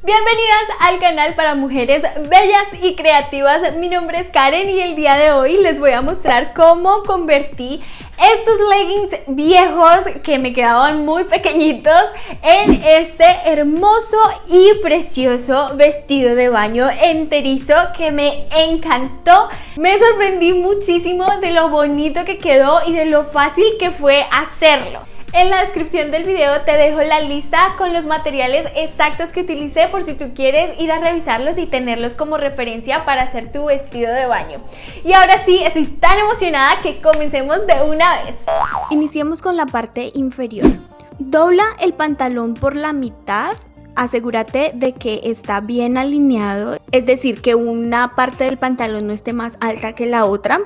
Bienvenidas al canal para mujeres bellas y creativas. Mi nombre es Karen y el día de hoy les voy a mostrar cómo convertí estos leggings viejos que me quedaban muy pequeñitos en este hermoso y precioso vestido de baño enterizo que me encantó. Me sorprendí muchísimo de lo bonito que quedó y de lo fácil que fue hacerlo. En la descripción del video te dejo la lista con los materiales exactos que utilicé por si tú quieres ir a revisarlos y tenerlos como referencia para hacer tu vestido de baño. Y ahora sí, estoy tan emocionada que comencemos de una vez. Iniciemos con la parte inferior. Dobla el pantalón por la mitad. Asegúrate de que está bien alineado, es decir, que una parte del pantalón no esté más alta que la otra.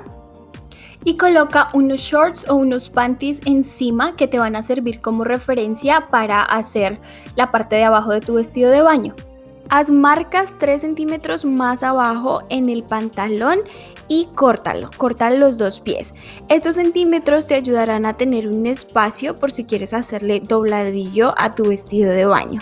Y coloca unos shorts o unos panties encima que te van a servir como referencia para hacer la parte de abajo de tu vestido de baño. Haz marcas 3 centímetros más abajo en el pantalón y córtalo, corta los dos pies. Estos centímetros te ayudarán a tener un espacio por si quieres hacerle dobladillo a tu vestido de baño.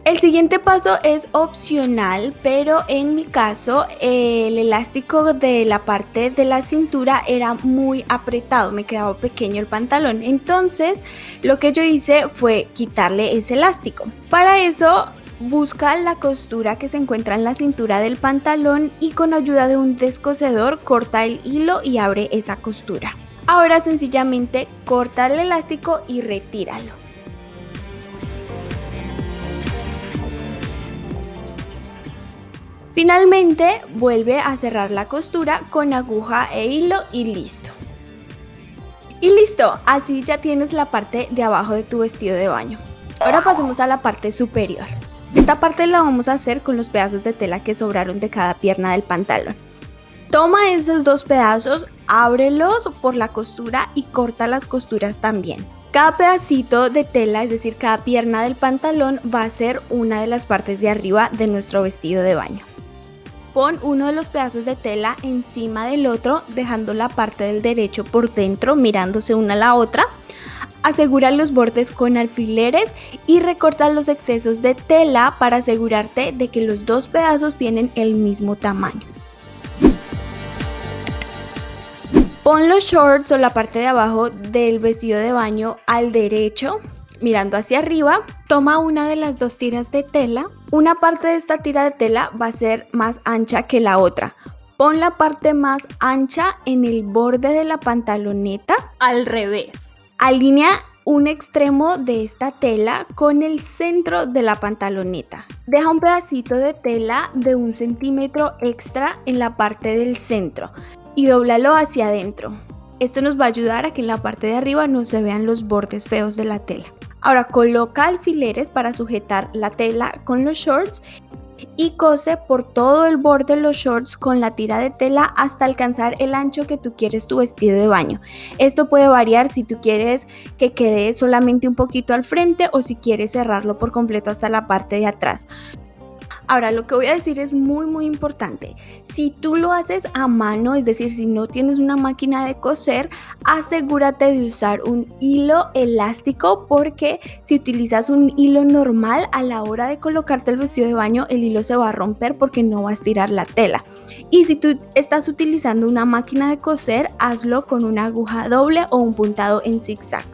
El siguiente paso es opcional, pero en mi caso el elástico de la parte de la cintura era muy apretado, me quedaba pequeño el pantalón. Entonces lo que yo hice fue quitarle ese elástico. Para eso busca la costura que se encuentra en la cintura del pantalón y con ayuda de un descosedor corta el hilo y abre esa costura. Ahora sencillamente corta el elástico y retíralo. Finalmente, vuelve a cerrar la costura con aguja e hilo y listo. Y listo, así ya tienes la parte de abajo de tu vestido de baño. Ahora pasemos a la parte superior. Esta parte la vamos a hacer con los pedazos de tela que sobraron de cada pierna del pantalón. Toma esos dos pedazos, ábrelos por la costura y corta las costuras también. Cada pedacito de tela, es decir, cada pierna del pantalón, va a ser una de las partes de arriba de nuestro vestido de baño. Pon uno de los pedazos de tela encima del otro, dejando la parte del derecho por dentro, mirándose una a la otra. Asegura los bordes con alfileres y recorta los excesos de tela para asegurarte de que los dos pedazos tienen el mismo tamaño. Pon los shorts o la parte de abajo del vestido de baño al derecho, mirando hacia arriba. Toma una de las dos tiras de tela. Una parte de esta tira de tela va a ser más ancha que la otra. Pon la parte más ancha en el borde de la pantaloneta al revés. Alinea un extremo de esta tela con el centro de la pantaloneta. Deja un pedacito de tela de 1 centímetro extra en la parte del centro y dóblalo hacia adentro. Esto nos va a ayudar a que en la parte de arriba no se vean los bordes feos de la tela. Ahora coloca alfileres para sujetar la tela con los shorts y cose por todo el borde de los shorts con la tira de tela hasta alcanzar el ancho que tú quieres tu vestido de baño. Esto puede variar si tú quieres que quede solamente un poquito al frente o si quieres cerrarlo por completo hasta la parte de atrás. Ahora lo que voy a decir es muy importante. Si tú lo haces a mano, es decir, si no tienes una máquina de coser, asegúrate de usar un hilo elástico, porque si utilizas un hilo normal, a la hora de colocarte el vestido de baño, el hilo se va a romper porque no va a estirar la tela. Y si tú estás utilizando una máquina de coser, hazlo con una aguja doble o un puntado en zigzag.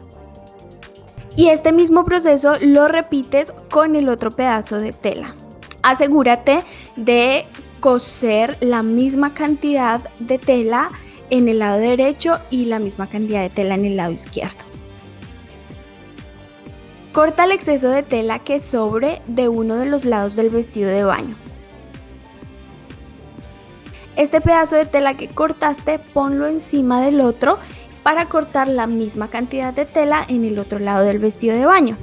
Y este mismo proceso lo repites con el otro pedazo de tela. Asegúrate de coser la misma cantidad de tela en el lado derecho y la misma cantidad de tela en el lado izquierdo. Corta el exceso de tela que sobre de uno de los lados del vestido de baño. Este pedazo de tela que cortaste, ponlo encima del otro para cortar la misma cantidad de tela en el otro lado del vestido de baño.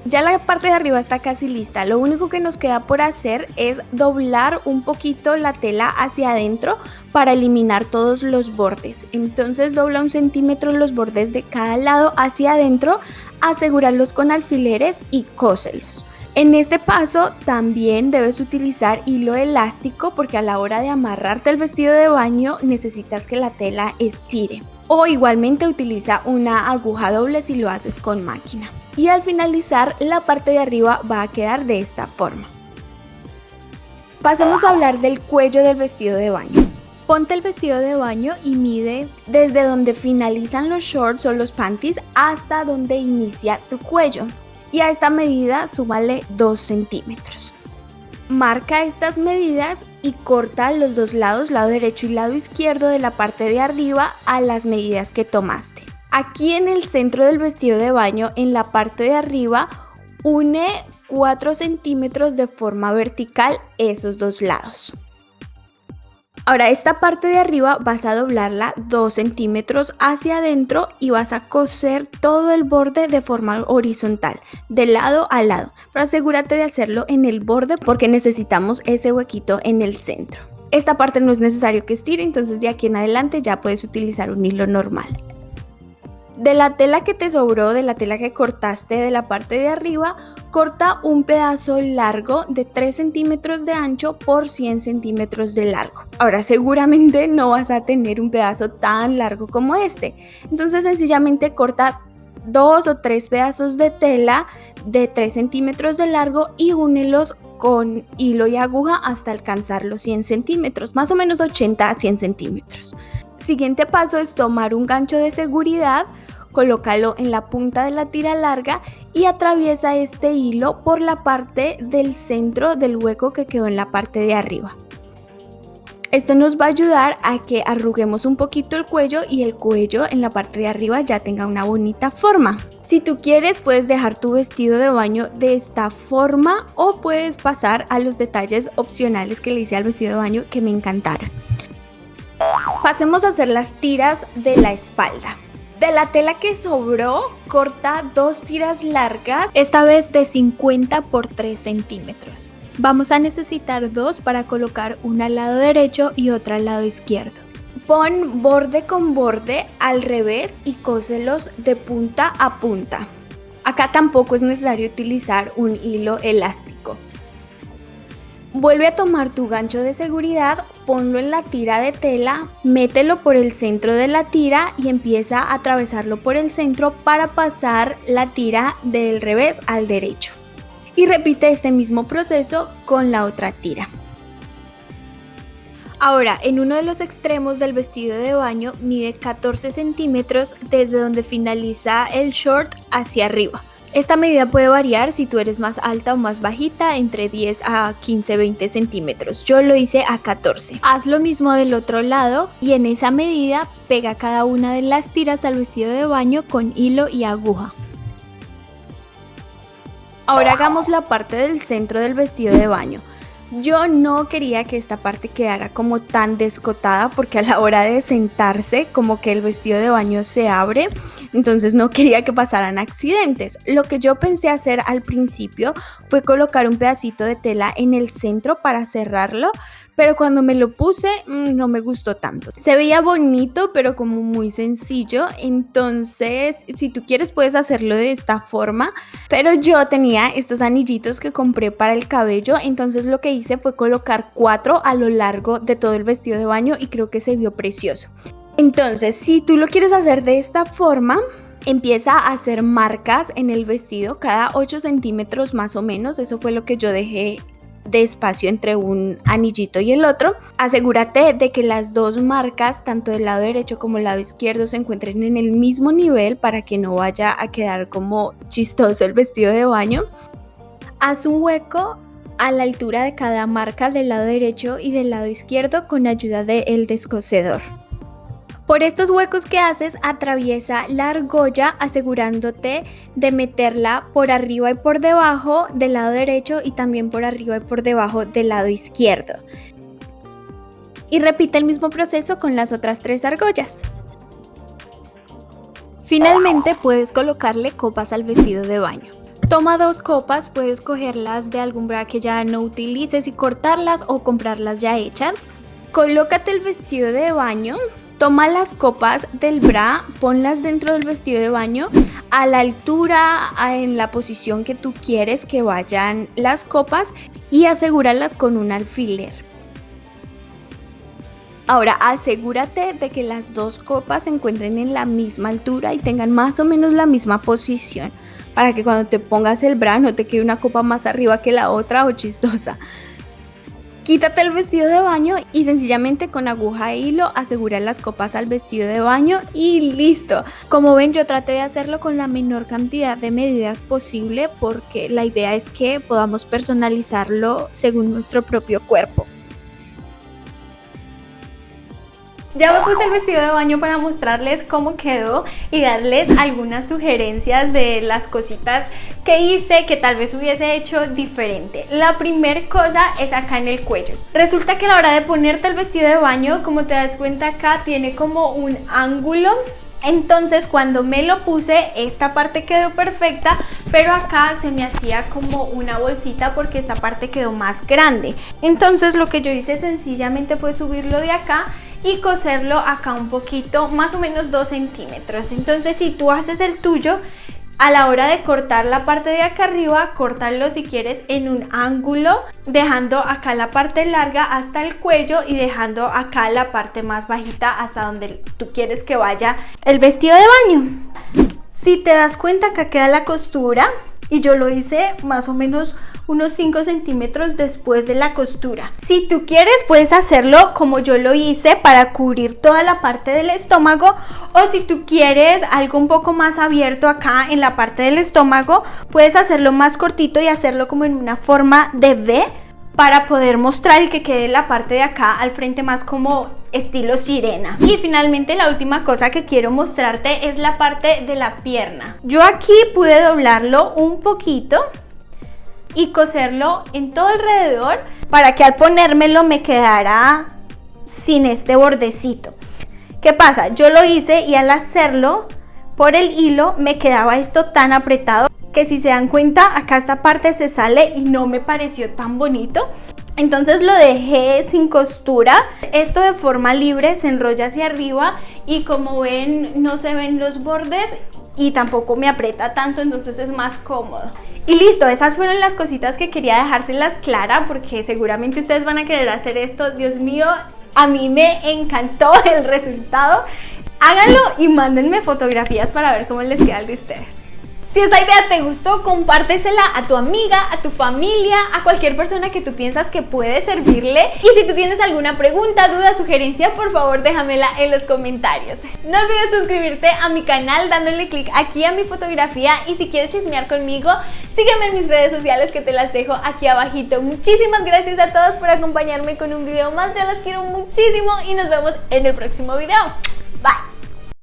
Ya la parte de arriba está casi lista, lo único que nos queda por hacer es doblar un poquito la tela hacia adentro para eliminar todos los bordes. Entonces dobla 1 centímetro los bordes de cada lado hacia adentro, asegúralos con alfileres y cóselos. En este paso también debes utilizar hilo elástico porque a la hora de amarrarte el vestido de baño necesitas que la tela estire. O igualmente utiliza una aguja doble si lo haces con máquina. y al finalizar la parte de arriba va a quedar de esta forma. Pasemos a hablar del cuello del vestido de baño. Ponte el vestido de baño y mide desde donde finalizan los shorts o los panties hasta donde inicia tu cuello. Y a esta medida súmale 2 centímetros. Marca estas medidas y corta los dos lados, lado derecho y lado izquierdo de la parte de arriba a las medidas que tomaste. Aquí en el centro del vestido de baño, en la parte de arriba, une 4 centímetros de forma vertical esos dos lados. Ahora esta parte de arriba vas a doblarla 2 centímetros hacia adentro y vas a coser todo el borde de forma horizontal, de lado a lado. Pero asegúrate de hacerlo en el borde porque necesitamos ese huequito en el centro. Esta parte no es necesario que estire, entonces de aquí en adelante ya puedes utilizar un hilo normal. De la tela que te sobró, de la tela que cortaste de la parte de arriba, corta un pedazo largo de 3 centímetros de ancho por 100 centímetros de largo. Ahora seguramente no vas a tener un pedazo tan largo como este, entonces sencillamente corta 2 o 3 pedazos de tela de 3 centímetros de largo y únelos con hilo y aguja hasta alcanzar los 100 centímetros, más o menos 80 a 100 centímetros. Siguiente paso es tomar un gancho de seguridad, colócalo en la punta de la tira larga y atraviesa este hilo por la parte del centro del hueco que quedó en la parte de arriba. Esto nos va a ayudar a que arruguemos un poquito el cuello y el cuello en la parte de arriba ya tenga una bonita forma. Si tú quieres puedes dejar tu vestido de baño de esta forma o puedes pasar a los detalles opcionales que le hice al vestido de baño que me encantaron. Pasemos a hacer las tiras de la espalda. De la tela que sobró, corta 2 tiras largas, esta vez de 50 por 3 centímetros. Vamos a necesitar 2 para colocar una al lado derecho y otra al lado izquierdo. Pon borde con borde al revés y cóselos de punta a punta. Acá tampoco es necesario utilizar un hilo elástico. Vuelve a tomar tu gancho de seguridad, ponlo en la tira de tela, mételo por el centro de la tira y empieza a atravesarlo por el centro para pasar la tira del revés al derecho. Y repite este mismo proceso con la otra tira. Ahora, en uno de los extremos del vestido de baño mide 14 centímetros desde donde finaliza el short hacia arriba. Esta medida puede variar si tú eres más alta o más bajita, entre 10 a 15-20 centímetros. Yo lo hice a 14. Haz lo mismo del otro lado y en esa medida pega cada una de las tiras al vestido de baño con hilo y aguja. Ahora hagamos la parte del centro del vestido de baño. Yo no quería que esta parte quedara como tan descotada porque a la hora de sentarse como que el vestido de baño se abre, entonces no quería que pasaran accidentes. Lo que yo pensé hacer al principio fue colocar un pedacito de tela en el centro para cerrarlo, pero cuando me lo puse no me gustó tanto. Se veía bonito pero como muy sencillo, entonces si tú quieres puedes hacerlo de esta forma, pero yo tenía estos anillitos que compré para el cabello, entonces lo que hice fue colocar 4 a lo largo de todo el vestido de baño y creo que se vio precioso. Entonces si tú lo quieres hacer de esta forma, empieza a hacer marcas en el vestido cada 8 centímetros más o menos, eso fue lo que yo dejé de espacio entre un anillito y el otro. Asegúrate de que las dos marcas, tanto del lado derecho como el lado izquierdo, se encuentren en el mismo nivel para que no vaya a quedar como chistoso el vestido de baño. Haz un hueco a la altura de cada marca del lado derecho y del lado izquierdo con ayuda del descosedor. Por estos huecos que haces, atraviesa la argolla asegurándote de meterla por arriba y por debajo del lado derecho y también por arriba y por debajo del lado izquierdo. Y repite el mismo proceso con las otras 3 argollas. Finalmente puedes colocarle copas al vestido de baño. Toma 2 copas, puedes cogerlas de algún bra que ya no utilices y cortarlas o comprarlas ya hechas. Colócate el vestido de baño. Toma las copas del bra, ponlas dentro del vestido de baño a la altura, en la posición que tú quieres que vayan las copas y asegúralas con un alfiler. Ahora asegúrate de que las dos copas se encuentren en la misma altura y tengan más o menos la misma posición, para que cuando te pongas el bra no te quede una copa más arriba que la otra o chistosa. Quítate el vestido de baño y sencillamente con aguja e hilo asegura las copas al vestido de baño y listo. Como ven, yo traté de hacerlo con la menor cantidad de medidas posible porque la idea es que podamos personalizarlo según nuestro propio cuerpo. Ya me puse el vestido de baño para mostrarles cómo quedó y darles algunas sugerencias de las cositas que hice que tal vez hubiese hecho diferente. La primera cosa es acá en el cuello. Resulta que a la hora de ponerte el vestido de baño, como te das cuenta acá, tiene como un ángulo. Entonces cuando me lo puse, esta parte quedó perfecta, pero acá se me hacía como una bolsita porque esta parte quedó más grande. Entonces lo que yo hice sencillamente fue subirlo de acá y coserlo acá un poquito, más o menos 2 centímetros. Entonces si tú haces el tuyo, a la hora de cortar la parte de acá arriba, córtalo si quieres en un ángulo, dejando acá la parte larga hasta el cuello y dejando acá la parte más bajita hasta donde tú quieres que vaya el vestido de baño. Si te das cuenta, acá queda la costura y yo lo hice más o menos unos 5 centímetros después de la costura. Si tú quieres, puedes hacerlo como yo lo hice para cubrir toda la parte del estómago, o si tú quieres algo un poco más abierto acá en la parte del estómago, puedes hacerlo más cortito y hacerlo como en una forma de V para poder mostrar y que quede la parte de acá al frente más como estilo sirena. Y finalmente la última cosa que quiero mostrarte es la parte de la pierna. Yo aquí pude doblarlo un poquito y coserlo en todo alrededor para que al ponérmelo me quedara sin este bordecito. ¿Qué pasa? Yo lo hice y al hacerlo por el hilo me quedaba esto tan apretado que si se dan cuenta acá esta parte se sale y no me pareció tan bonito. Entonces lo dejé sin costura. Esto de forma libre se enrolla hacia arriba y como ven no se ven los bordes y tampoco me aprieta tanto, entonces es más cómodo. Y listo, esas fueron las cositas que quería dejárselas clara porque seguramente ustedes van a querer hacer esto. Dios mío, a mí me encantó el resultado. Háganlo y mándenme fotografías para ver cómo les queda el de ustedes. Si esta idea te gustó, compártesela a tu amiga, a tu familia, a cualquier persona que tú piensas que puede servirle. Y si tú tienes alguna pregunta, duda, sugerencia, por favor déjamela en los comentarios. No olvides suscribirte a mi canal dándole clic aquí a mi fotografía. Y si quieres chismear conmigo, sígueme en mis redes sociales que te las dejo aquí abajito. Muchísimas gracias a todos por acompañarme con un video más. Yo las quiero muchísimo y nos vemos en el próximo video. Bye.